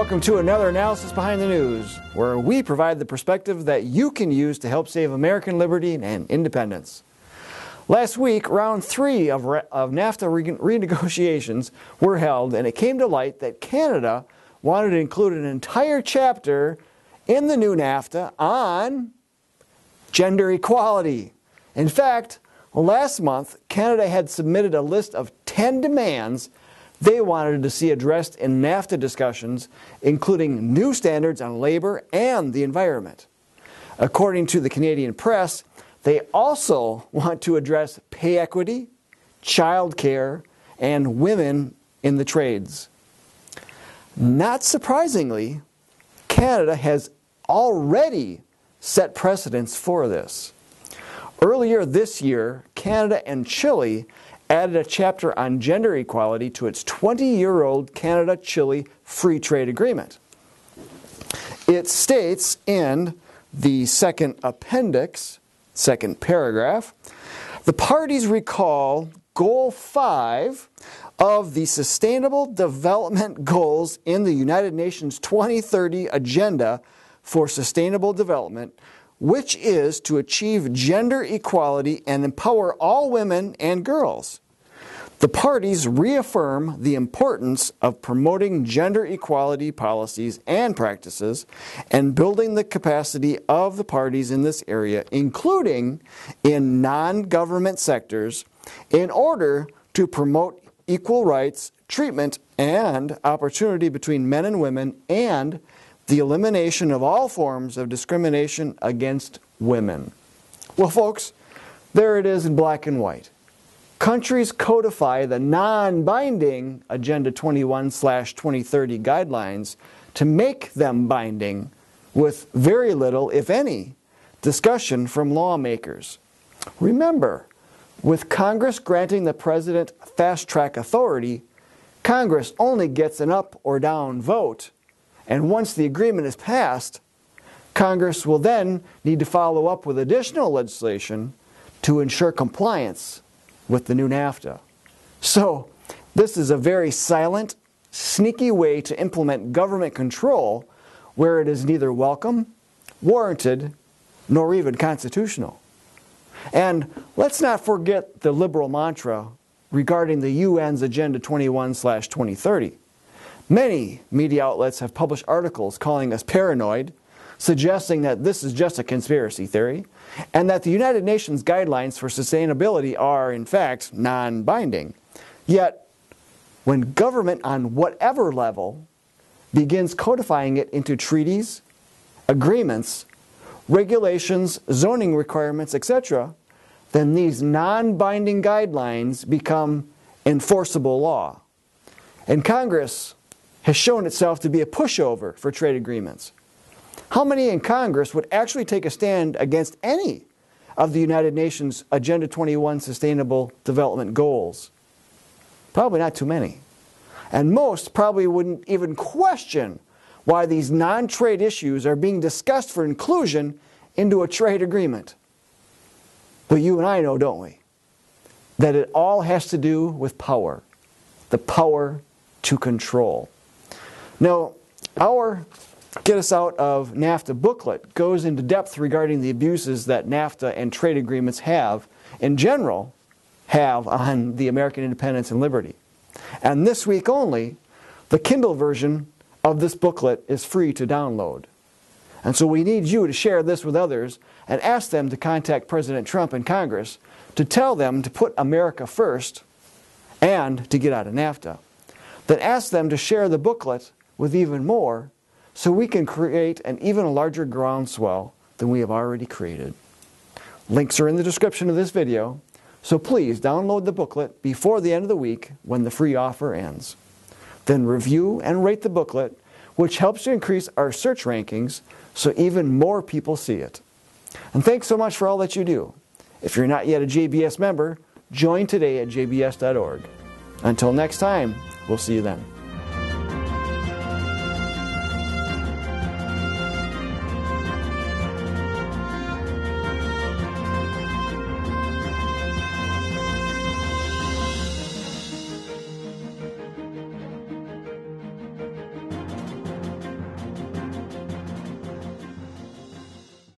welcome to another Analysis Behind the News, where we provide the perspective that you can use to help save American liberty and independence. Last week, round 3 of NAFTA renegotiations were held, and it came to light that Canada wanted to include an entire chapter in the new NAFTA on gender equality. In fact, last month, Canada had submitted a list of 10 demands they wanted to see addressed in NAFTA discussions, including new standards on labor and the environment. According to the Canadian press, they also want to address pay equity, child care, and women in the trades. Not surprisingly, Canada has already set precedents for this. Earlier this year, Canada and Chile added a chapter on gender equality to its 20-year-old Canada-Chile Free Trade Agreement. It states in the second appendix, second paragraph, the parties recall Goal 5 of the Sustainable Development Goals in the United Nations 2030 Agenda for Sustainable Development, which is to achieve gender equality and empower all women and girls. The parties reaffirm the importance of promoting gender equality policies and practices and building the capacity of the parties in this area, including in non-government sectors, in order to promote equal rights, treatment, and opportunity between men and women, and the elimination of all forms of discrimination against women. Well, folks, there it is in black and white. Countries codify the non-binding Agenda 21/2030 guidelines to make them binding with very little, if any, discussion from lawmakers. Remember, with Congress granting the President fast-track authority, Congress only gets an up or down vote, and once the agreement is passed, Congress will then need to follow up with additional legislation to ensure compliance with the new NAFTA. So, this is a very silent, sneaky way to implement government control where it is neither welcome, warranted, nor even constitutional. And let's not forget the liberal mantra regarding the UN's Agenda 21/2030. Many media outlets have published articles calling us paranoid, suggesting that this is just a conspiracy theory, and that the United Nations guidelines for sustainability are, in fact, non-binding. Yet, when government on whatever level begins codifying it into treaties, agreements, regulations, zoning requirements, etc., then these non-binding guidelines become enforceable law. And Congress has shown itself to be a pushover for trade agreements. How many in Congress would actually take a stand against any of the United Nations Agenda 21 Sustainable Development Goals? Probably not too many. And most probably wouldn't even question why these non-trade issues are being discussed for inclusion into a trade agreement. But you and I know, don't we, that it all has to do with power, the power to control. Now, our Get Us Out of NAFTA booklet goes into depth regarding the abuses that NAFTA and trade agreements have, in general, have on the American independence and liberty. And this week only, the Kindle version of this booklet is free to download. And so we need you to share this with others and ask them to contact President Trump and Congress to tell them to put America first and to get out of NAFTA. Then ask them to share the booklet with even more, so we can create an even larger groundswell than we have already created. Links are in the description of this video, so please download the booklet before the end of the week when the free offer ends. Then review and rate the booklet, which helps to increase our search rankings so even more people see it. And thanks so much for all that you do. If you're not yet a JBS member, join today at jbs.org. Until next time, we'll see you then.